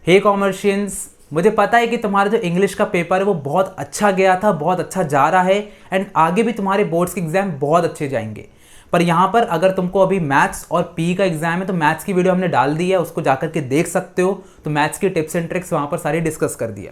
हे कॉमर्शियंस, मुझे पता है कि तुम्हारा जो इंग्लिश का पेपर है वो बहुत अच्छा गया था, बहुत अच्छा जा रहा है एंड आगे भी तुम्हारे बोर्ड्स के एग्जाम बहुत अच्छे जाएंगे। पर यहाँ पर अगर तुमको अभी मैथ्स और पी का एग्जाम है तो मैथ्स की वीडियो हमने डाल दी है, उसको जाकर के देख सकते हो। तो मैथ्स की टिप्स एंड ट्रिक्स वहाँ पर सारी डिस्कस कर दिया।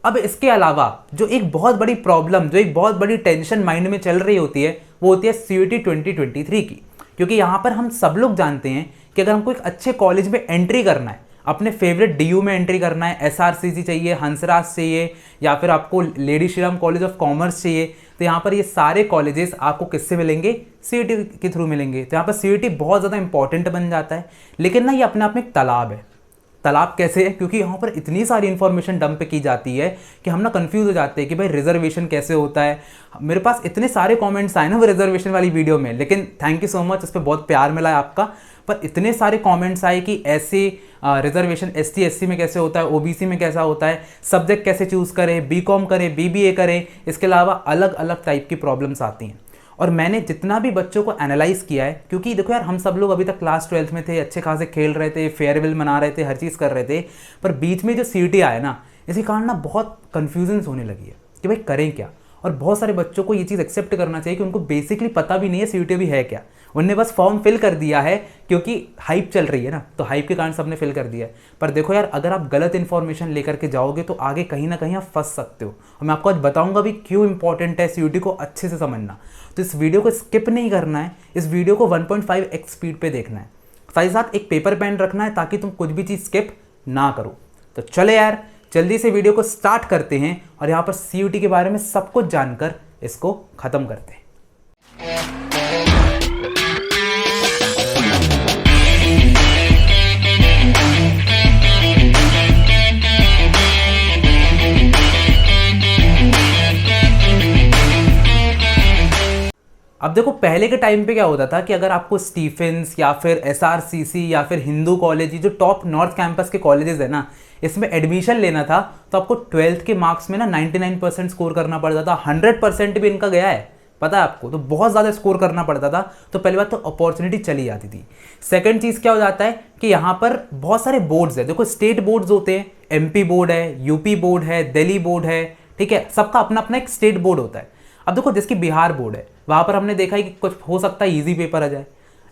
अब इसके अलावा जो एक बहुत बड़ी प्रॉब्लम, जो एक बहुत बड़ी टेंशन माइंड में चल रही होती है वो होती है CUET 2023 की। क्योंकि यहाँ पर हम सब लोग जानते हैं कि अगर हमको एक अच्छे कॉलेज में एंट्री करना है, अपने फेवरेट DU में एंट्री करना है, SRCC चाहिए, हंसराज चाहिए, या फिर आपको lady Shri Ram college of commerce चाहिए, तो यहाँ पर ये सारे कॉलेजेस आपको किससे मिलेंगे? CUET के थ्रू मिलेंगे। तो यहाँ पर CUET बहुत ज़्यादा इंपॉर्टेंट बन जाता है। लेकिन ना ये अपने आप में एक तालाब है। तालाब कैसे है? क्योंकि यहाँ पर इतनी सारी इन्फॉर्मेशन डंप की जाती है कि हम ना कंफ्यूज हो जाते हैं कि भाई रिजर्वेशन कैसे होता है। मेरे पास इतने सारे कमेंट्स आए ना वो रिजर्वेशन वाली वीडियो में, लेकिन थैंक यू सो मच, उस पर बहुत प्यार मिला है आपका। पर इतने सारे कमेंट्स आए कि ऐसे रिजर्वेशन ST SC में कैसे होता है, OBC में कैसा होता है, सब्जेक्ट कैसे चूज़ करें, BCom करें, BBA करें, इसके अलावा अलग अलग टाइप की प्रॉब्लम्स आती हैं। और मैंने जितना भी बच्चों को एनालाइज़ किया है, क्योंकि देखो यार हम सब लोग अभी तक क्लास 12th में थे, अच्छे खासे खेल रहे थे, फेयरवेल मना रहे थे, हर चीज़ कर रहे थे, पर बीच में जो CUET आया ना, इसी कारण ना बहुत कन्फ्यूजन्स होने लगी है कि भाई करें क्या। और बहुत सारे बच्चों को ये चीज़ एक्सेप्ट करना चाहिए कि उनको बेसिकली पता भी नहीं है CUET भी है क्या। उनने बस फॉर्म फिल कर दिया है क्योंकि हाइप चल रही है ना, तो हाइप के कारण सबने फिल कर दिया है। पर देखो यार, अगर आप गलत इन्फॉर्मेशन लेकर के जाओगे तो आगे कहीं ना कहीं आप फंस सकते हो। और मैं आपको आज बताऊंगा भी क्यों इंपॉर्टेंट है CUET को अच्छे से समझना। तो इस वीडियो को स्किप नहीं करना है, इस वीडियो को 1.5x स्पीड पे देखना है। साथ ही साथ एक पेपर पेन रखना है ताकि तुम कुछ भी चीज़ स्किप ना करो। तो चले यार, जल्दी से वीडियो को स्टार्ट करते हैं और यहाँ पर CUET के बारे में सब कुछ जानकर इसको ख़त्म करते हैं। अब देखो, पहले के टाइम पे क्या होता था कि अगर आपको स्टीफेंस या फिर SRCC या फिर हिंदू कॉलेज, जो टॉप नॉर्थ कैंपस के कॉलेजेस है ना, इसमें एडमिशन लेना था तो आपको 12th के मार्क्स में ना 99% स्कोर करना पड़ता था। 100% भी इनका गया है, पता है आपको, तो बहुत ज़्यादा स्कोर करना पड़ता था। तो पहली बात तो अपॉर्चुनिटी चली जाती थी। सेकंड चीज़ क्या हो जाता है कि यहाँ पर बहुत सारे बोर्ड्स है। देखो, स्टेट बोर्ड्स होते हैं, MP बोर्ड है, UP बोर्ड है, दिल्ली बोर्ड है, ठीक है, सबका अपना अपना एक स्टेट बोर्ड होता है। अब देखो, जिसकी बिहार बोर्ड है वहाँ पर हमने देखा है कि कुछ हो सकता है ईजी पेपर आ जाए,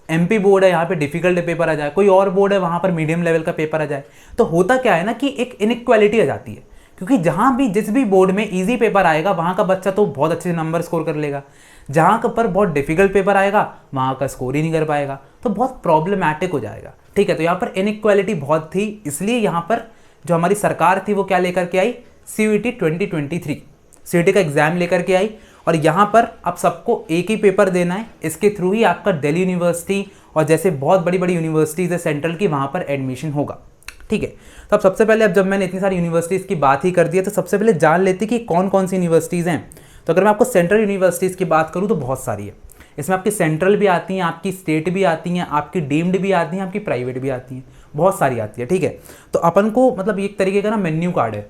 MP बोर्ड है यहाँ पे डिफिकल्ट पेपर आ जाए, कोई और बोर्ड है वहाँ पर मीडियम लेवल का पेपर आ जाए। तो होता क्या है ना कि एक इनइक्वालिटी आ जाती है, क्योंकि जहाँ भी जिस भी बोर्ड में ईजी पेपर आएगा वहाँ का बच्चा तो बहुत अच्छे नंबर स्कोर कर लेगा, जहाँ पर बहुत डिफिकल्ट पेपर आएगा वहाँ का स्कोर ही नहीं कर पाएगा, तो बहुत प्रॉब्लमैटिक हो जाएगा। ठीक है, तो यहाँ पर इनइक्वालिटी बहुत थी, इसलिए यहाँ पर जो हमारी सरकार थी वो क्या लेकर के आई? CUET 2023 CUET का एग्जाम लेकर के आई। और यहाँ पर आप सबको एक ही पेपर देना है, इसके थ्रू ही आपका दिल्ली यूनिवर्सिटी और जैसे बहुत बड़ी बड़ी यूनिवर्सिटीज़ है सेंट्रल की, वहाँ पर एडमिशन होगा। ठीक है, तो अब सबसे पहले, अब जब मैंने इतनी सारी यूनिवर्सिटीज़ की बात ही कर दी है तो सबसे पहले जान लेते कि कौन कौन सी यूनिवर्सिटीज़ हैं। तो अगर मैं आपको सेंट्रल यूनिवर्सिटीज़ की बात करूँ तो बहुत सारी है। इसमें आपकी सेंट्रल भी आती हैं, आपकी स्टेट भी आती हैं, आपकी डीम्ड भी आती हैं, आपकी प्राइवेट भी आती हैं, बहुत सारी आती है। ठीक है, तो अपन को मतलब एक तरीके का ना मेन्यू कार्ड है,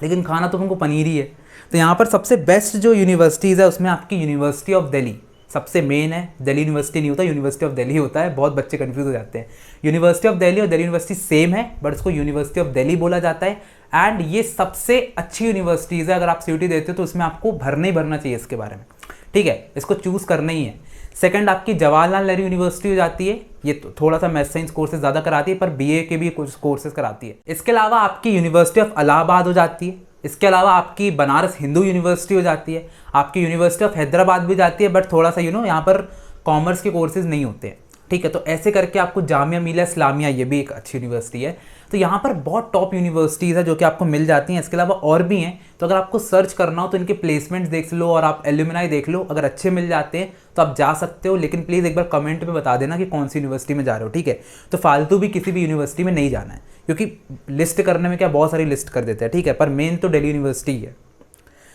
लेकिन खाना तो हमको पनीर ही है। तो यहाँ पर सबसे बेस्ट जो यूनिवर्सिटीज़ है उसमें आपकी यूनिवर्सिटी ऑफ दिल्ली सबसे मेन है। दिल्ली यूनिवर्सिटी नहीं होता, यूनिवर्सिटी ऑफ दिल्ली होता है, बहुत बच्चे कंफ्यूज हो जाते हैं। यूनिवर्सिटी ऑफ दिल्ली और दिल्ली यूनिवर्सिटी सेम है, बट इसको यूनिवर्सिटी ऑफ दिल्ली बोला जाता है। एंड ये सबसे अच्छी यूनिवर्सिटीज़ है। अगर आप CUET देते हो तो उसमें आपको भरना ही भरना चाहिए इसके बारे में। ठीक है, इसको चूज़ करना ही है। सेकंड आपकी जवाहरलाल नेहरू यूनिवर्सिटी हो जाती है, ये तो थोड़ा सा मैथ साइंस कोर्सेज ज़्यादा कराती है, पर BA के भी कुछ कोर्सेज कराती है। इसके अलावा आपकी यूनिवर्सिटी ऑफ इलाहाबाद हो जाती है। इसके अलावा आपकी बनारस हिंदू यूनिवर्सिटी हो जाती है। आपकी यूनिवर्सिटी ऑफ हैदराबाद भी जाती है, बट थोड़ा सा यहाँ पर कॉमर्स के कोर्सेज नहीं होते हैं। ठीक है, तो ऐसे करके आपको जामिया मिलिया इस्लामिया, ये भी एक अच्छी यूनिवर्सिटी है। तो यहाँ पर बहुत टॉप यूनिवर्सिटीज़ है जो कि आपको मिल जाती हैं। इसके अलावा और भी हैं, तो अगर आपको सर्च करना हो तो इनके प्लेसमेंट्स देख लो और आप एल्यूमिनाई देख लो, अगर अच्छे मिल जाते हैं तो आप जा सकते हो। लेकिन प्लीज़ एक बार कमेंट में बता देना कि कौन सी यूनिवर्सिटी में जा रहे हो। ठीक है, तो फालतू भी किसी भी यूनिवर्सिटी में नहीं जाना है, क्योंकि लिस्ट करने में क्या बहुत सारी लिस्ट कर देते हैं। ठीक है, पर मेन तो दिल्ली यूनिवर्सिटी है।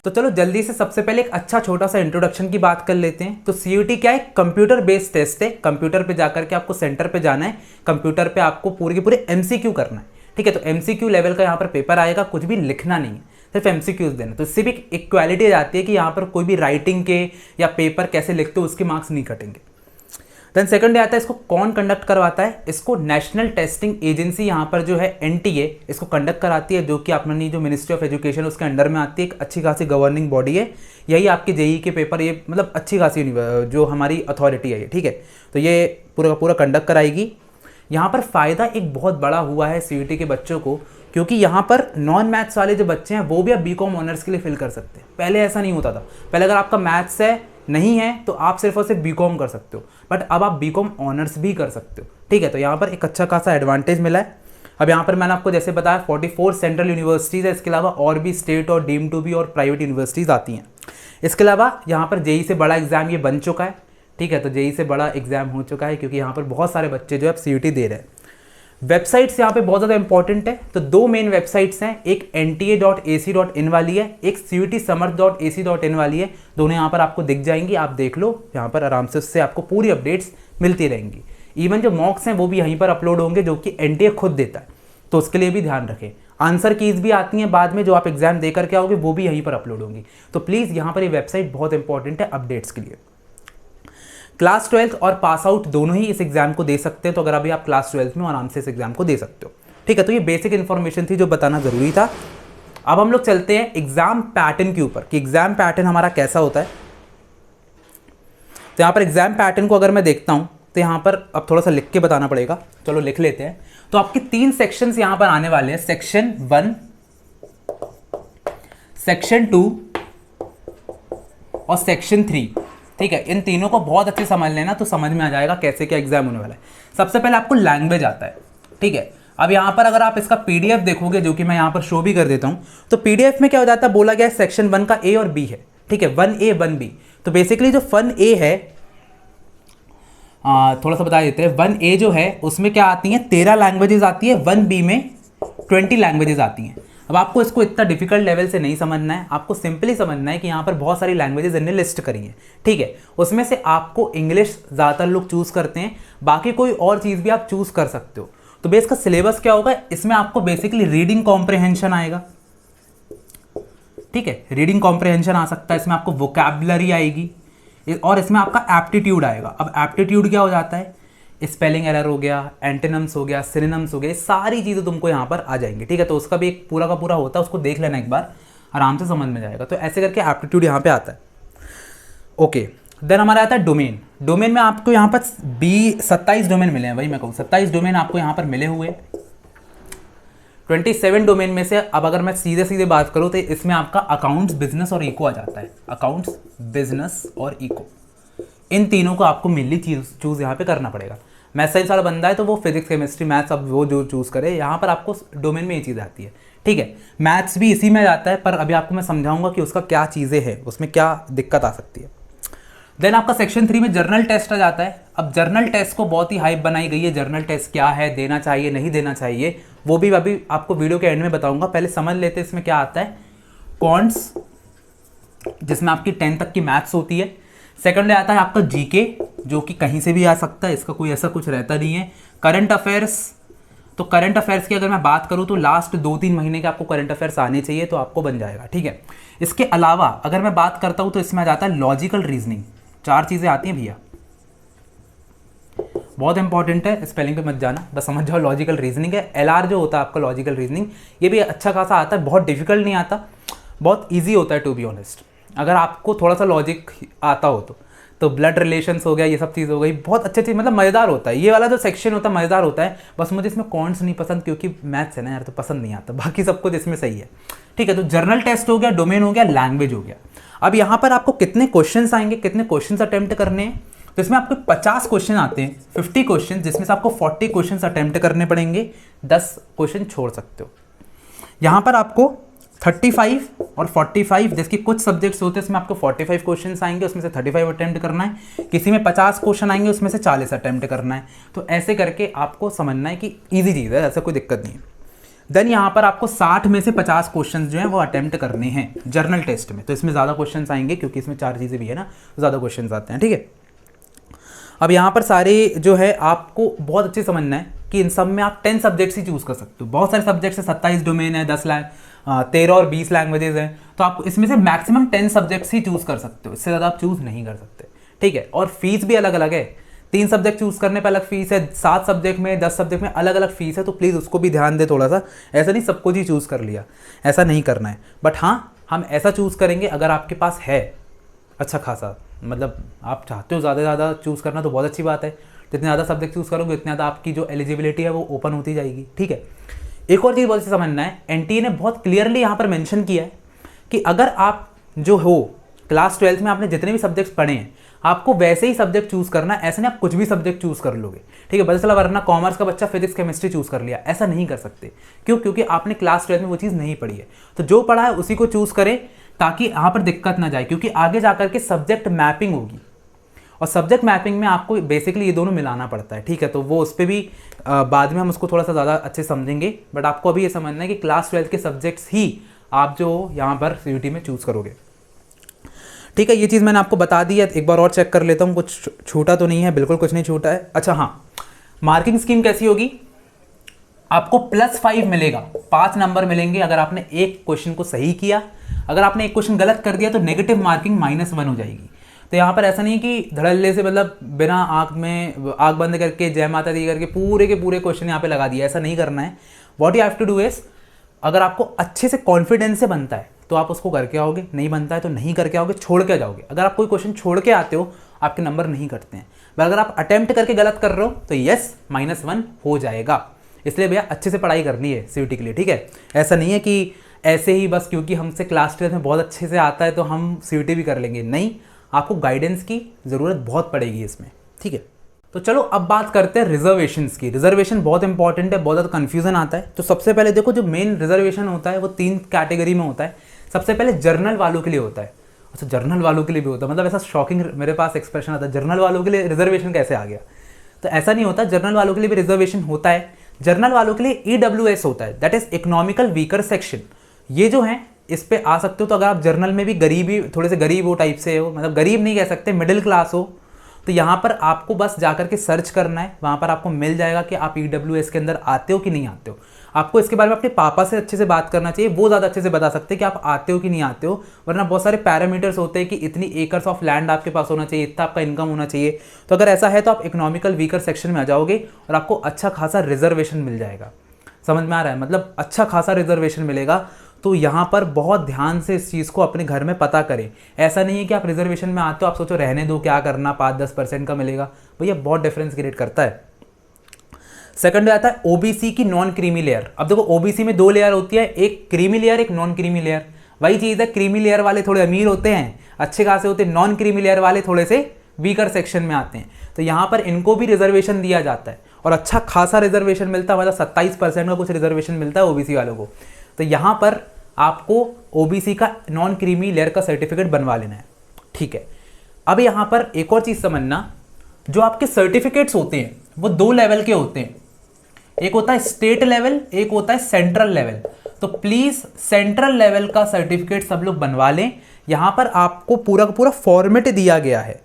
तो चलो जल्दी से सबसे पहले एक अच्छा छोटा सा इंट्रोडक्शन की बात कर लेते हैं। तो CUET क्या है? कंप्यूटर बेस्ड टेस्ट है। कंप्यूटर पे जाकर के आपको सेंटर पे जाना है, कंप्यूटर पे आपको पूरे के पूरे MCQ करना है। ठीक है, तो MCQ लेवल का यहाँ पर पेपर आएगा, कुछ भी लिखना नहीं है, सिर्फ MCQs देना। तो इससे भी एक क्वालिटी आ जाती है कि यहाँ पर कोई भी राइटिंग के या पेपर कैसे लिखते हो उसके मार्क्स नहीं कटेंगे। देन सेकंड डे आता है इसको कौन कंडक्ट करवाता है, इसको नेशनल टेस्टिंग एजेंसी यहाँ पर जो है एनटीए इसको कंडक्ट कराती है, जो कि अपनी जो मिनिस्ट्री ऑफ एजुकेशन उसके अंडर में आती है, एक अच्छी खासी गवर्निंग बॉडी है। यही आपके जेईई के पेपर, ये मतलब अच्छी खासी जो हमारी अथॉरिटी है ये, ठीक है। तो ये पूरा का पूरा कंडक्ट कराएगी। यहाँ पर फ़ायदा एक बहुत बड़ा हुआ है सीयूईटी के बच्चों को, क्योंकि यहाँ पर नॉन मैथ्स वाले जो बच्चे हैं वो भी अब बीकॉम ऑनर्स के लिए फिल कर सकते हैं। पहले ऐसा नहीं होता था, पहले अगर आपका मैथ्स है नहीं है तो आप सिर्फ और सिर्फ बीकॉम कर सकते हो, बट अब आप बीकॉम ऑनर्स भी कर सकते हो, ठीक है। तो यहाँ पर एक अच्छा खासा एडवांटेज मिला है। अब यहाँ पर मैंने आपको जैसे बताया 44 सेंट्रल यूनिवर्सिटीज़ है, इसके अलावा और भी स्टेट और डीम टू बी और प्राइवेट यूनिवर्सिटीज़ आती हैं। इसके अलावा यहाँ पर जेईई से बड़ा एग्जाम ये बन चुका है, ठीक है। तो जेईई से बड़ा एग्जाम हो चुका है, क्योंकि यहाँ पर बहुत सारे बच्चे जो है अब सीयूईटी दे रहे हैं। वेबसाइट्स यहाँ पे बहुत ज़्यादा इंपॉर्टेंट है, तो 2 मेन वेबसाइट्स हैं, एक nta.ac.in वाली है, एक cuetsamarth.ac.in वाली है। दोनों यहाँ पर आपको दिख जाएंगी, आप देख लो यहाँ पर आराम से, उससे आपको पूरी अपडेट्स मिलती रहेंगी। इवन जो मॉक्स हैं वो भी यहीं पर अपलोड होंगे, जो कि एनटीए खुद देता है, तो उसके लिए भी ध्यान रखें। आंसर कीज भी आती हैं बाद में, जो आप एग्जाम देकर के आओगे वो भी यहीं पर अपलोड होंगी। तो प्लीज़ यहाँ पर ये वेबसाइट बहुत इंपॉर्टेंट है अपडेट्स के लिए। क्लास 12th और पास आउट दोनों ही इस एग्जाम को दे सकते हैं, तो अगर अभी आप क्लास 12th में आराम से इस एग्जाम को दे सकते हो, ठीक है। तो ये बेसिक इन्फॉर्मेशन थी जो बताना ज़रूरी था। अब हम लोग चलते हैं एग्जाम पैटर्न के ऊपर कि एग्जाम पैटर्न हमारा कैसा होता है। तो यहाँ पर एग्जाम पैटर्न को अगर मैं देखता हूँ तो यहाँ पर अब थोड़ा सा लिख के बताना पड़ेगा, चलो लिख लेते हैं। तो आपके 3 सेक्शंस यहाँ पर आने वाले हैं, सेक्शन 1, सेक्शन 2 और सेक्शन 3, ठीक है। इन तीनों को बहुत अच्छे समझ लेना, तो समझ में आ जाएगा कैसे क्या एग्जाम होने वाला है। सबसे पहले आपको लैंग्वेज आता है, ठीक है। अब यहाँ पर अगर आप इसका पीडीएफ देखोगे, जो कि मैं यहाँ पर शो भी कर देता हूँ, तो पीडीएफ में क्या हो जाता है, बोला गया है सेक्शन 1 का ए और बी है, ठीक है, 1A 1B। तो बेसिकली जो 1A है, थोड़ा सा बता देते हैं, 1A जो है उसमें क्या आती हैं, 13 लैंग्वेजेस आती है, 1B में 20 लैंग्वेजेस आती हैं। अब आपको इसको इतना डिफिकल्ट लेवल से नहीं समझना है, आपको सिंपली समझना है कि यहाँ पर बहुत सारी लैंग्वेजेस इन्हें लिस्ट करी है, ठीक है। उसमें से आपको इंग्लिश ज़्यादातर लोग चूज़ करते हैं, बाकी कोई और चीज़ भी आप चूज़ कर सकते हो। तो बेस का सिलेबस क्या होगा, इसमें आपको बेसिकली रीडिंग कॉम्प्रिहेंशन आएगा, ठीक है, रीडिंग कॉम्प्रिहेंशन आ सकता है, इसमें आपको वोकैबुलरी आएगी, और इसमें आपका एप्टीट्यूड आएगा। अब एप्टीट्यूड क्या हो जाता है, स्पेलिंग एरर हो गया, एंटोनिम्स हो गया, सिनोनिम्स हो गए, सारी चीज़ें तुमको यहाँ पर आ जाएंगी, ठीक है। तो उसका भी एक पूरा का पूरा होता है, उसको देख लेना एक बार, आराम से समझ में जाएगा। तो ऐसे करके एप्टीट्यूड यहाँ पे आता है, ओके। देन हमारा आता है डोमेन। डोमेन में आपको यहाँ पर 27 डोमेन मिले हैं, वही मैं कहूँ 27 डोमेन आपको यहाँ पर मिले हुए। 27 डोमेन में से अब अगर मैं सीधे सीधे बात करूँ तो इसमें आपका अकाउंट्स, बिजनेस और इको आ जाता है। अकाउंट्स, बिजनेस और इको, इन तीनों को आपको मेनली चूज़ यहाँ पे करना पड़ेगा। मैथ साइंस वाला बंदा है तो वो फिजिक्स, केमिस्ट्री, मैथ्स, अब वो जो चूज़ करे, यहाँ पर आपको डोमेन में ये चीज़ आती है, ठीक है। मैथ्स भी इसी में जाता है, पर अभी आपको मैं समझाऊंगा कि उसका क्या चीज़ें हैं, उसमें क्या दिक्कत आ सकती है। देन आपका सेक्शन 3 में जर्नल टेस्ट आ जाता है। अब जर्नल टेस्ट को बहुत ही हाइप बनाई गई है, जर्नल टेस्ट क्या है, देना चाहिए नहीं देना चाहिए, वो भी अभी आपको वीडियो के एंड में बताऊंगा। पहले समझ लेते हैं इसमें क्या आता है। कॉन्ट्स, जिसमें आपकी 10 तक की मैथ्स होती है। सेकंड आता है आपका जीके, जो कि कहीं से भी आ सकता है, इसका कोई ऐसा कुछ रहता नहीं है। करंट अफेयर्स, तो करंट अफेयर्स की अगर मैं बात करूं तो लास्ट 2-3 महीने के आपको करंट अफेयर्स आने चाहिए, तो आपको बन जाएगा, ठीक है। इसके अलावा अगर मैं बात करता हूं तो इसमें आ जाता है लॉजिकल रीजनिंग। 4 चीज़ें आती हैं भैया, बहुत इंपॉर्टेंट है, स्पेलिंग पे मत जाना, बस समझ जाओ लॉजिकल रीजनिंग है। LR जो होता है आपका लॉजिकल रीजनिंग, ये भी अच्छा खासा आता है, बहुत डिफिकल्ट नहीं आता, बहुत ईजी होता है टू बी ऑनेस्ट। अगर आपको थोड़ा सा लॉजिक आता हो तो ब्लड रिलेशंस हो गया, ये सब चीज़ हो गई, बहुत अच्छी चीज़, मतलब मज़ेदार होता है। ये वाला जो सेक्शन होता है मज़ेदार होता है, बस मुझे इसमें कॉन्ट्स नहीं पसंद, क्योंकि मैथ्स है ना यार, तो पसंद नहीं आता, बाकी सब कुछ इसमें सही है, ठीक है। तो जर्नल टेस्ट हो गया, डोमेन हो गया, लैंग्वेज हो गया। अब यहाँ पर आपको कितने क्वेश्चन आएंगे, कितने क्वेश्चन अटेम्प्ट करने हैं, तो इसमें आपको 50 क्वेश्चन आते हैं, 50 क्वेश्चन, जिसमें से आपको 40 क्वेश्चन अटेम्प्ट करने पड़ेंगे, 10 क्वेश्चन छोड़ सकते हो। यहाँ पर आपको 35 और 45, जिसके कुछ सब्जेक्ट्स होते हैं इसमें आपको 45 क्वेश्चन आएंगे, उसमें से 35 अटेम्प्ट करना है। किसी में 50 क्वेश्चन आएंगे, उसमें से 40 अटेम्प्ट करना है। तो ऐसे करके आपको समझना है कि ईजी चीज़ है, ऐसा कोई दिक्कत नहीं है। देन यहाँ पर आपको 60 में से 50 क्वेश्चन जो हैं वो अटेम्प्ट करने हैं जर्नल टेस्ट में, तो इसमें ज़्यादा क्वेश्चन आएंगे, क्योंकि इसमें 4 चीज़ें भी है ना, ज़्यादा क्वेश्चन आते हैं, ठीक है। अब यहाँ पर सारे जो है आपको बहुत अच्छे समझना है कि इन सब में आप 10 सब्जेक्ट्स ही चूज़ कर सकते हो। बहुत सारे सब्जेक्ट्स है, 27 डोमेन है, 13 और 20 लैंग्वेजेस हैं, तो आप इसमें से मैक्सिमम 10 सब्जेक्ट्स ही चूज़ कर सकते हो, इससे ज़्यादा आप चूज़ नहीं कर सकते, ठीक है। और फीस भी अलग अलग है, 3 सब्जेक्ट चूज़ करने पर अलग फीस है, 7 सब्जेक्ट में 10 सब्जेक्ट में अलग अलग फीस है, तो प्लीज़ उसको भी ध्यान दे थोड़ा सा। ऐसा नहीं सब कुछ ही चूज़ कर लिया, ऐसा नहीं करना है। बट हाँ, हम ऐसा चूज़ करेंगे अगर आपके पास है अच्छा खासा, मतलब आप चाहते हो ज़्यादा से ज़्यादा चूज़ करना तो बहुत अच्छी बात है। जितने ज़्यादा सब्जेक्ट चूज़ करोगे उतनी ज़्यादा आपकी जो एलिजिबिलिटी है वो ओपन होती जाएगी, ठीक है। एक और चीज़ बहुत अच्छी समझना है, एनटीए ने बहुत क्लियरली यहाँ पर मेंशन किया है कि अगर आप जो हो क्लास 12 में आपने जितने भी सब्जेक्ट्स पढ़े हैं आपको वैसे ही सब्जेक्ट चूज़ करना है। ऐसे नहीं आप कुछ भी सब्जेक्ट चूज़ कर लोगे, ठीक है। पता चला वरना कॉमर्स का बच्चा फिजिक्स केमिस्ट्री चूज़ कर लिया, ऐसा नहीं कर सकते। क्यों? क्योंकि आपने क्लास 12 में वो चीज़ नहीं पढ़ी है। तो जो पढ़ा है उसी को चूज़ करें ताकि यहाँ पर दिक्कत ना जाए, क्योंकि आगे जाकर के सब्जेक्ट मैपिंग होगी और सब्जेक्ट मैपिंग में आपको बेसिकली ये दोनों मिलाना पड़ता है, ठीक है। तो वो उस पर भी बाद में हम उसको थोड़ा सा ज़्यादा अच्छे समझेंगे। बट आपको अभी ये समझना है कि क्लास 12 के सब्जेक्ट्स ही आप जो यहाँ पर सीयूटी में चूज़ करोगे, ठीक है। ये चीज़ मैंने आपको बता दी है, एक बार और चेक कर लेता हूँ कुछ छूटा तो नहीं है। बिल्कुल कुछ नहीं छूटा है। अच्छा हाँ, मार्किंग स्कीम कैसी होगी, आपको +5 मिलेगा, 5 नंबर मिलेंगे अगर आपने एक क्वेश्चन को सही किया। अगर आपने एक क्वेश्चन गलत कर दिया तो नेगेटिव मार्किंग -1 हो जाएगी। तो यहाँ पर ऐसा नहीं कि धड़ल्ले से मतलब बिना आँख बंद करके जय माता दी करके पूरे के पूरे क्वेश्चन यहाँ पे लगा दिया, ऐसा नहीं करना है। What you have to do is, अगर आपको अच्छे से कॉन्फिडेंस से बनता है तो आप उसको करके आओगे, नहीं बनता है तो नहीं करके आओगे, छोड़ के जाओगे। अगर आप कोई क्वेश्चन छोड़ के आते हो आपके नंबर नहीं कटते हैं। पर अगर आप अटेम्प्ट करके गलत कर रहे हो तो यस -1 हो जाएगा। इसलिए भैया अच्छे से पढ़ाई करनी है सीयूटी के लिए, ठीक है। ऐसा नहीं है कि ऐसे ही बस क्योंकि हमसे क्लास 12 में बहुत अच्छे से आता है तो हम सीयूटी भी कर लेंगे, नहीं, आपको गाइडेंस की ज़रूरत बहुत पड़ेगी इसमें, ठीक है। तो चलो अब बात करते हैं रिजर्वेशंस की। रिजर्वेशन बहुत इंपॉर्टेंट है, बहुत ज़्यादा कन्फ्यूजन आता है। तो सबसे पहले देखो, जो मेन रिजर्वेशन होता है वो 3 कैटेगरी में होता है। सबसे पहले जर्नल वालों के लिए होता है। अच्छा, जर्नल वालों के लिए भी होता है, मतलब ऐसा शॉकिंग मेरे पास एक्सप्रेशन आता है, जर्नल वालों के लिए रिजर्वेशन कैसे आ गया। तो ऐसा नहीं होता, जर्नल वालों के लिए भी रिजर्वेशन होता है। जर्नल वालों के लिए EWS होता है, that is economical weaker section. ये जो है इस पे आ सकते हो। तो अगर आप जर्नल में भी गरीबी, थोड़े से गरीब हो टाइप से हो, मतलब गरीब नहीं कह सकते, मिडिल क्लास हो, तो यहाँ पर आपको बस जाकर के सर्च करना है, वहाँ पर आपको मिल जाएगा कि आप EWS के अंदर आते हो कि नहीं आते हो। आपको इसके बारे में अपने पापा से अच्छे से बात करना चाहिए, वो ज़्यादा अच्छे से बता सकते हैं कि आप आते हो कि नहीं आते हो। वरना बहुत सारे पैरामीटर्स होते हैं कि इतनी एकर्स ऑफ लैंड आपके पास होना चाहिए, इतना आपका इनकम होना चाहिए। तो अगर ऐसा है तो आप इकोनॉमिकल वीकर सेक्शन में आ जाओगे और आपको अच्छा खासा रिजर्वेशन मिल जाएगा। समझ में आ रहा है, मतलब अच्छा खासा रिजर्वेशन मिलेगा। तो यहाँ पर बहुत ध्यान से इस चीज़ को अपने घर में पता करें। ऐसा नहीं है कि आप रिजर्वेशन में आते हो आप सोचो रहने दो, क्या करना, 5-10% का मिलेगा, भैया बहुत डिफरेंस क्रिएट करता है। सेकंड आता है ओबीसी की नॉन क्रीमी लेयर। अब देखो ओबीसी में 2 लेयर होती है, एक क्रीमी लेयर, एक नॉन क्रीमी लेयर। वही चीज़ है, क्रीमी लेयर वाले थोड़े अमीर होते हैं, अच्छे खासे होते हैं, नॉन क्रीमी लेयर वाले थोड़े से वीकर सेक्शन में आते हैं। तो यहाँ पर इनको भी रिजर्वेशन दिया जाता है और अच्छा खासा रिजर्वेशन मिलता है, मतलब 27% का कुछ रिजर्वेशन मिलता है ओबीसी वालों को। तो यहाँ पर आपको ओबीसी का नॉन क्रीमी लेयर का सर्टिफिकेट बनवा लेना है, ठीक है। अब यहाँ पर एक और चीज़ समझना, जो आपके सर्टिफिकेट्स होते हैं वो 2 लेवल के होते हैं, एक होता है स्टेट लेवल, एक होता है सेंट्रल लेवल। तो प्लीज़ सेंट्रल लेवल का सर्टिफिकेट सब लोग बनवा लें। यहाँ पर आपको पूरा का पूरा फॉर्मेट दिया गया है,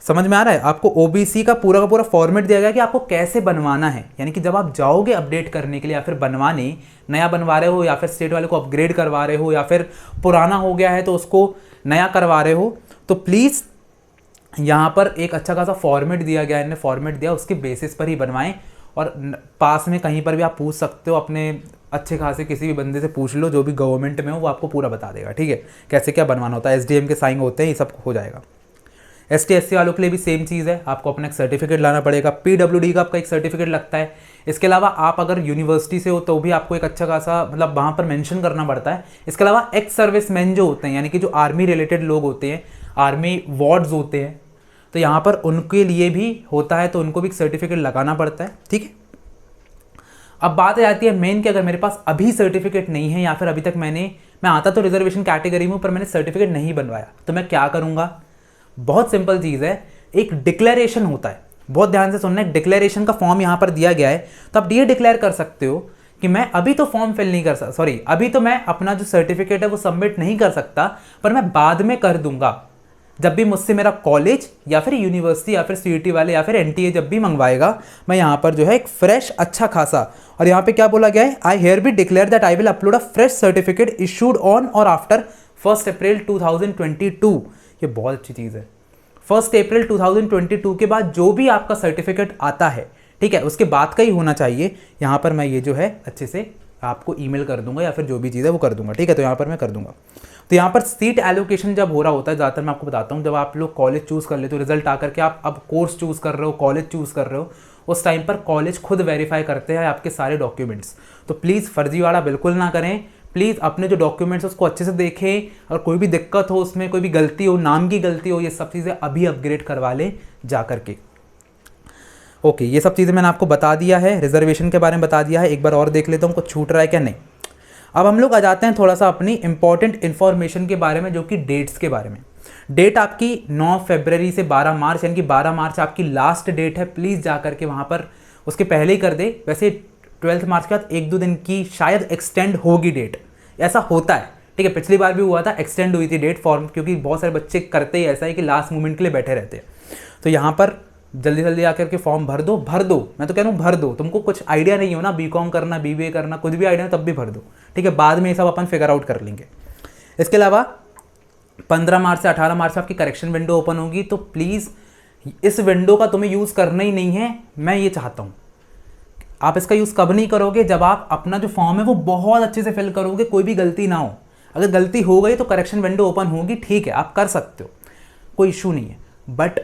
समझ में आ रहा है, आपको ओबीसी का पूरा फॉर्मेट दिया गया कि आपको कैसे बनवाना है। यानी कि जब आप जाओगे अपडेट करने के लिए या फिर बनवाने, नया बनवा रहे हो या फिर स्टेट वाले को अपग्रेड करवा रहे हो या फिर पुराना हो गया है तो उसको नया करवा रहे हो, तो प्लीज़ यहाँ पर एक अच्छा खासा फॉर्मेट दिया गया है, इन्हें फॉर्मेट दिया, उसके बेसिस पर ही बनवाएं। और पास में कहीं पर भी आप पूछ सकते हो, अपने अच्छे खासे किसी भी बंदे से पूछ लो जो भी गवर्नमेंट में हो, वो आपको पूरा बता देगा, ठीक है, कैसे क्या बनवाना होता है। SDM के साइन होते हैं, ये सब हो जाएगा। ST/SC वालों के लिए भी सेम चीज़ है, आपको अपना एक सर्टिफिकेट लाना पड़ेगा। PWD का आपका एक सर्टिफिकेट लगता है। इसके अलावा आप अगर यूनिवर्सिटी से हो तो भी आपको एक अच्छा खासा मतलब वहाँ पर मेंशन करना पड़ता है। इसके अलावा एक्स सर्विस मैन जो होते हैं, यानी कि जो आर्मी रिलेटेड लोग होते हैं, आर्मी वार्ड्स होते हैं, तो यहाँ पर उनके लिए भी होता है, तो उनको भी एक सर्टिफिकेट लगाना पड़ता है, ठीक है। अब बात आ जाती है मेन कि अगर मेरे पास अभी सर्टिफिकेट नहीं है या फिर अभी तक मैं आता तो रिजर्वेशन कैटेगरी में हूँ पर मैंने सर्टिफिकेट नहीं बनवाया, तो मैं क्या करूँगा। बहुत सिंपल चीज़ है, एक डिक्लेरेशन होता है, बहुत ध्यान से सुनना है। डिक्लेरेशन का फॉर्म यहाँ पर दिया गया है, तो आप ये डिक्लेयर कर सकते हो कि मैं अभी तो फॉर्म फिल नहीं कर सकता, अभी तो मैं अपना जो सर्टिफिकेट है वो सबमिट नहीं कर सकता, पर मैं बाद में कर दूंगा जब भी मुझसे मेरा कॉलेज या फिर यूनिवर्सिटी या फिर CET वाले या फिर NTA जब भी मंगवाएगा। मैं यहाँ पर जो है एक फ्रेश अच्छा खासा, और यहाँ पे क्या बोला गया है, I hereby declare that I will upload a fresh certificate issued on or after 1 April 2022। ये बहुत अच्छी चीज़ है। 1 अप्रैल 2022 के बाद जो भी आपका सर्टिफिकेट आता है, ठीक है, उसके बाद का ही होना चाहिए। यहाँ पर मैं ये जो है अच्छे से आपको ईमेल कर दूंगा या फिर जो भी चीज़ है वो कर दूंगा, ठीक है। तो यहाँ पर मैं कर दूंगा। तो यहाँ पर सीट एलोकेशन जब हो रहा होता है, ज़्यादातर मैं आपको बताता हूँ, जब आप लोग कॉलेज चूज़ कर लेते हो, रिजल्ट आकर के आप अब कोर्स चूज़ कर रहे हो, कॉलेज चूज़ कर रहे हो, उस टाइम पर कॉलेज खुद वेरीफाई करते हैं आपके सारे डॉक्यूमेंट्स। तो प्लीज़ फर्जीवाड़ा बिल्कुल ना करें। प्लीज़ अपने जो डॉक्यूमेंट्स उसको अच्छे से देखें, और कोई भी दिक्कत हो, उसमें कोई भी गलती हो, नाम की गलती हो, ये सब चीज़ें अभी अपग्रेड करवा लें जा करके। ओके, ये सब चीज़ें मैंने आपको बता दिया है, रिजर्वेशन के बारे में बता दिया है। एक बार और देख लेता हूँ कुछ छूट रहा है क्या, नहीं। अब हम लोग आ जाते हैं थोड़ा सा अपनी इंपॉर्टेंट इन्फॉर्मेशन के बारे में, जो कि डेट्स के बारे में। डेट आपकी 9 फरवरी से 12 मार्च, यानी कि 12 मार्च आपकी लास्ट डेट है। प्लीज़ जा करके वहाँ पर उसके पहले ही कर दे। वैसे 12 मार्च के बाद 1-2 दिन की शायद एक्सटेंड होगी डेट, ऐसा होता है, ठीक है। पिछली बार भी हुआ था, एक्सटेंड हुई थी डेट फॉर्म, क्योंकि बहुत सारे बच्चे करते ही ऐसा है कि लास्ट मोमेंट के लिए बैठे रहते हैं। तो यहाँ पर जल्दी जल्दी आकर के फॉर्म भर दो, मैं तो कह रहा हूँ भर दो। तुमको कुछ आइडिया नहीं हो ना, बीकॉम करना, बीबीए करना, कुछ भी आइडिया तब भी भर दो, ठीक है। बाद में ये सब अपन फिगर आउट कर लेंगे। इसके अलावा 15 मार्च से 18 मार्च आपकी करेक्शन विंडो ओपन होगी। तो प्लीज़ इस विंडो का तुम्हें यूज़ करना ही नहीं है। मैं ये चाहता हूँ, आप इसका यूज़ कब नहीं करोगे, जब आप अपना जो फॉर्म है वो बहुत अच्छे से फिल करोगे, कोई भी गलती ना हो। अगर गलती हो गई तो करेक्शन विंडो ओपन होगी, ठीक है, आप कर सकते हो, कोई इशू नहीं है। बट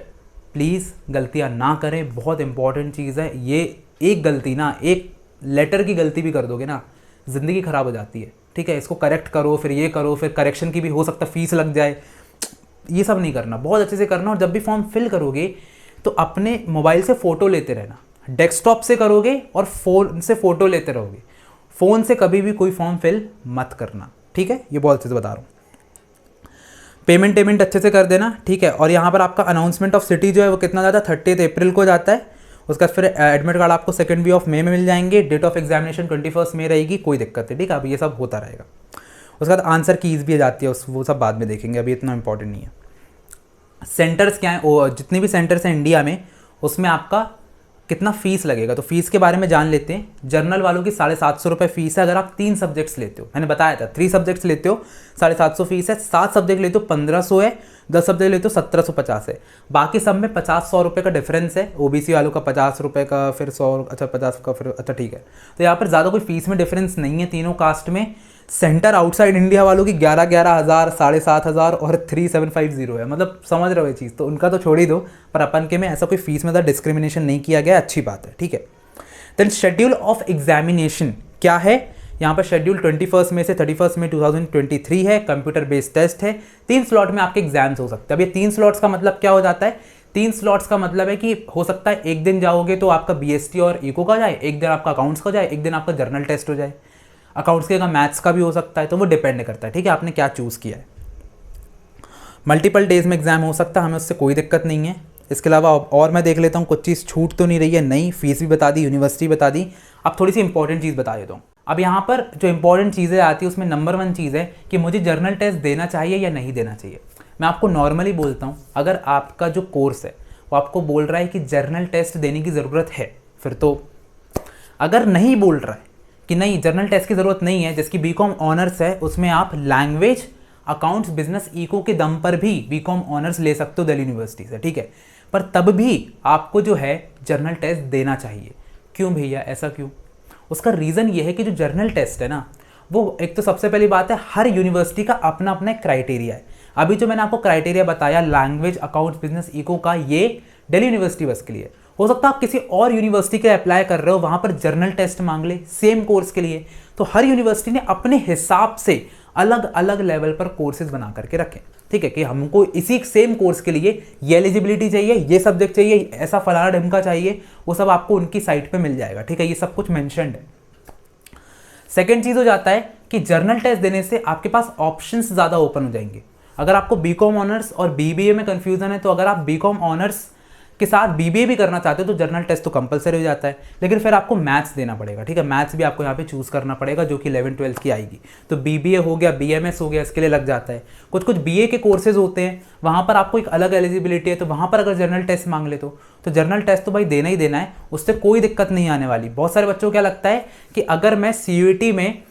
प्लीज़ गलतियाँ ना करें, बहुत इंपॉर्टेंट चीज़ है ये। एक गलती ना, एक लेटर की गलती भी कर दोगे ना, ज़िंदगी ख़राब हो जाती है, ठीक है। इसको करेक्ट करो, फिर ये करो, फिर करेक्शन की भी हो सकता है फीस लग जाए। ये सब नहीं करना, बहुत अच्छे से करना। और जब भी फॉर्म फिल करोगे तो अपने मोबाइल से फ़ोटो लेते रहना। डेस्कटॉप से करोगे और फ़ोन से फ़ोटो लेते रहोगे, फ़ोन से कभी भी कोई फॉर्म फिल मत करना, ठीक है। ये बहुत अच्छे से बता रहा हूँ। पेमेंट अच्छे से कर देना, ठीक है। और यहाँ पर आपका अनाउंसमेंट ऑफ सिटी जो है वो कितना जाता है, 30 अप्रैल को जाता है। उसका फिर एडमिट कार्ड आपको 2 वीक ऑफ मई में मिल जाएंगे। डेट ऑफ एग्जामिनेशन 21 मई रहेगी, कोई दिक्कत नहीं, ठीक है। अब ये सब होता रहेगा। उसके बाद आंसर कीज़ भी आ जाती है, वो सब बाद में देखेंगे, अभी इतना इंपॉर्टेंट नहीं है। सेंटर्स क्या है, जितने भी सेंटर्स हैं इंडिया में, उसमें आपका कितना फ़ीस लगेगा, तो फीस के बारे में जान लेते हैं। जर्नल वालों की 750 रुपये फ़ीस है, अगर आप 3 सब्जेक्ट्स लेते हो। मैंने बताया था 3 सब्जेक्ट्स लेते हो 750 फीस है, 7 सब्जेक्ट लेते हो 1500 है, 10 सब्जेक्ट लेते हो 1750 है। बाकी सब में 50-100 रुपये का डिफरेंस है। ओबीसी वालों का 50 रुपये का, फिर 100, अच्छा 50 का, फिर अच्छा ठीक है। तो यहाँ पर ज़्यादा कोई फीस में डिफरेंस नहीं है तीनों कास्ट में। सेंटर आउटसाइड इंडिया वालों की 11,000 हज़ार, 7,500 और 3750 है, मतलब समझ रहे हो ये चीज़। तो उनका तो छोड़ ही दो, पर अपन के में ऐसा कोई फीस में डिस्क्रिमिनेशन नहीं किया गया, अच्छी बात है, ठीक है। देन शेड्यूल ऑफ एग्जामिनेशन क्या है, यहाँ पर शेड्यूल 21 मई से 31 मई 2023 है। कंप्यूटर बेस्ड टेस्ट है। 3 स्लॉट में आपके एग्जाम्स हो सकते हैं। अब ये 3 स्लॉट्स का मतलब क्या हो जाता है, 3 स्लॉट्स का मतलब है कि हो सकता है एक दिन जाओगे तो आपका बीएसटी और इको का जाए, एक दिन आपका अकाउंट्स का जाए, एक दिन आपका जर्नल टेस्ट हो जाए। अकाउंट्स के मैथ्स का भी हो सकता है, तो वो डिपेंड करता है, ठीक है, आपने क्या चूज़ किया है। मल्टीपल डेज में एग्जाम हो सकता है, हमें उससे कोई दिक्कत नहीं है। इसके अलावा और मैं देख लेता हूँ कुछ चीज़ छूट तो नहीं रही है, नहीं, फीस भी बता दी, यूनिवर्सिटी बता दी। अब थोड़ी सी इंपॉर्टेंट चीज़ बता देता हूँ। अब यहाँ पर जो इंपॉर्टेंट चीज़ें आती है उसमें नंबर 1 चीज़ है कि मुझे जर्नल टेस्ट देना चाहिए या नहीं देना चाहिए। मैं आपको नॉर्मली बोलता हूँ, अगर आपका जो कोर्स है वो आपको बोल रहा है कि जर्नल टेस्ट देने की ज़रूरत है, फिर तो। अगर नहीं बोल रहा है कि नहीं जर्नल टेस्ट की ज़रूरत नहीं है, जिसकी बीकॉम ऑनर्स है, उसमें आप लैंग्वेज, अकाउंट्स, बिजनेस, इको के दम पर भी बीकॉम ऑनर्स ले सकते हो दिल्ली यूनिवर्सिटी से, ठीक है। पर तब भी आपको जो है जर्नल टेस्ट देना चाहिए। क्यों भैया, ऐसा क्यों? उसका रीज़न ये है कि जो जर्नल टेस्ट है ना, वो एक तो सबसे पहली बात है, हर यूनिवर्सिटी का अपना अपना क्राइटेरिया है। अभी जो मैंने आपको क्राइटेरिया बताया लैंग्वेज, अकाउंट्स, बिजनेस, इको का, ये दिल्ली यूनिवर्सिटी बस के लिए। हो सकता है आप किसी और यूनिवर्सिटी के अप्लाई कर रहे हो, वहाँ पर जर्नल टेस्ट मांग ले सेम कोर्स के लिए। तो हर यूनिवर्सिटी ने अपने हिसाब से अलग अलग लेवल पर कोर्सेज बना करके रखे, ठीक है, कि हमको इसी सेम कोर्स के लिए ये एलिजिबिलिटी चाहिए, ये सब्जेक्ट चाहिए, ऐसा फलाना ढमका चाहिए, वो सब आपको उनकी साइट पे मिल जाएगा, ठीक है। ये सब कुछ मेंशन्ड है। सेकेंड चीज़ हो जाता है कि जर्नल टेस्ट देने से आपके पास ऑप्शंस ज़्यादा ओपन हो जाएंगे। अगर आपको बीकॉम ऑनर्स और बीबीए में कन्फ्यूजन है, तो अगर आप बीकॉम ऑनर्स के साथ बीबीए भी करना चाहते हो तो जर्नल टेस्ट तो कंपलसरी हो जाता है, लेकिन फिर आपको मैथ्स देना पड़ेगा, ठीक है। मैथ्स भी आपको यहाँ पे चूज़ करना पड़ेगा, जो कि 11-12 की आएगी। तो बीबीए हो गया, बीएमएस हो गया, इसके लिए लग जाता है। कुछ कुछ बीए के कोर्सेज होते हैं, वहाँ पर आपको एक अलग एलिजिबिलिटी है, तो वहाँ पर अगर जर्नल टेस्ट मांग ले तो जर्नल टेस्ट तो भाई देना ही देना है, उससे कोई दिक्कत नहीं आने वाली। बहुत सारे बच्चों को क्या लगता है कि अगर मैं CUET में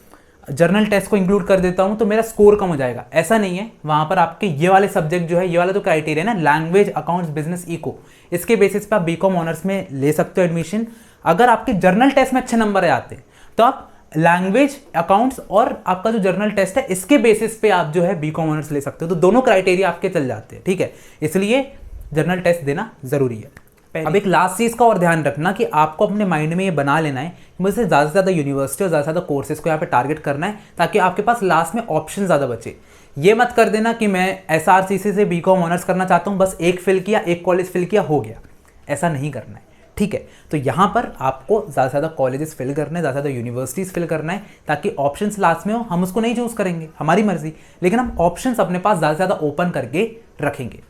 जर्नल टेस्ट को इंक्लूड कर देता हूँ तो मेरा स्कोर कम हो जाएगा, ऐसा नहीं है। वहाँ पर आपके ये वाले सब्जेक्ट जो है, ये वाला तो क्राइटेरिया ना, लैंग्वेज, अकाउंट्स, बिजनेस, इको, इसके बेसिस पे आप बीकॉम ऑनर्स में ले सकते हो एडमिशन। अगर आपके जर्नल टेस्ट में अच्छे नंबर आते हैं तो आप लैंग्वेज, अकाउंट्स और आपका जो जर्नल टेस्ट है इसके बेसिस पे आप जो है बीकॉम ऑनर्स ले सकते हो। तो दोनों क्राइटेरिया आपके चल जाते हैं, ठीक है। इसलिए जर्नल टेस्ट देना जरूरी है। अब एक लास्ट चीज़ का और ध्यान रखना कि आपको अपने माइंड में ये बना लेना है कि मुझे ज़्यादा से ज़्यादा यूनिवर्सिटी और ज़्यादा से ज़्यादा कोर्सेज को यहाँ पे टारगेट करना है, ताकि आपके पास लास्ट में ऑप्शन ज़्यादा बचे। ये मत कर देना कि मैं SRCC से बीकॉम ऑनर्स करना चाहता हूँ, बस एक फिल किया, एक कॉलेज फिल किया, हो गया। ऐसा नहीं करना है, ठीक है। तो यहाँ पर आपको ज़्यादा से ज़्यादा कॉलेजेस फिल करना है, ज़्यादा से ज़्यादा यूनिवर्सिटीज़ फिल करना है, ताकि ऑप्शंस लास्ट में हो। हम उसको नहीं चूज़ करेंगे, हमारी मर्जी, लेकिन हम ऑप्शंस अपने पास ज़्यादा से ज़्यादा ओपन करके रखेंगे।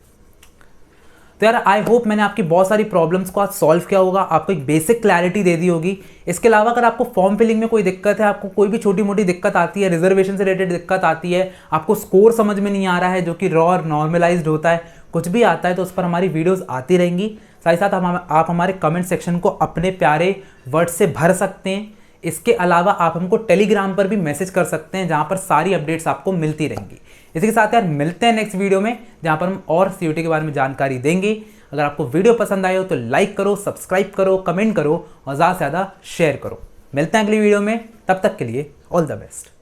तो यार आई होप मैंने आपकी बहुत सारी प्रॉब्लम्स को आज सॉल्व किया होगा, आपको एक बेसिक क्लैरिटी दे दी होगी। इसके अलावा अगर आपको फॉर्म फिलिंग में कोई दिक्कत है, आपको कोई भी छोटी मोटी दिक्कत आती है, रिजर्वेशन से रिलेटेड दिक्कत आती है, आपको स्कोर समझ में नहीं आ रहा है जो कि रॉ और नॉर्मलाइज्ड होता है, कुछ भी आता है, तो उस पर हमारी वीडियोज़ आती रहेंगी। साथ ही साथ आप हमारे कमेंट सेक्शन को अपने प्यारे वर्ड से भर सकते हैं। इसके अलावा आप हमको टेलीग्राम पर भी मैसेज कर सकते हैं, जहाँ पर सारी अपडेट्स आपको मिलती रहेंगी। इसी के साथ यार मिलते हैं नेक्स्ट वीडियो में, जहाँ पर हम और CUET के बारे में जानकारी देंगे। अगर आपको वीडियो पसंद आए हो तो लाइक करो, सब्सक्राइब करो, कमेंट करो और ज़्यादा से ज़्यादा शेयर करो। मिलते हैं अगली वीडियो में, तब तक के लिए ऑल द बेस्ट।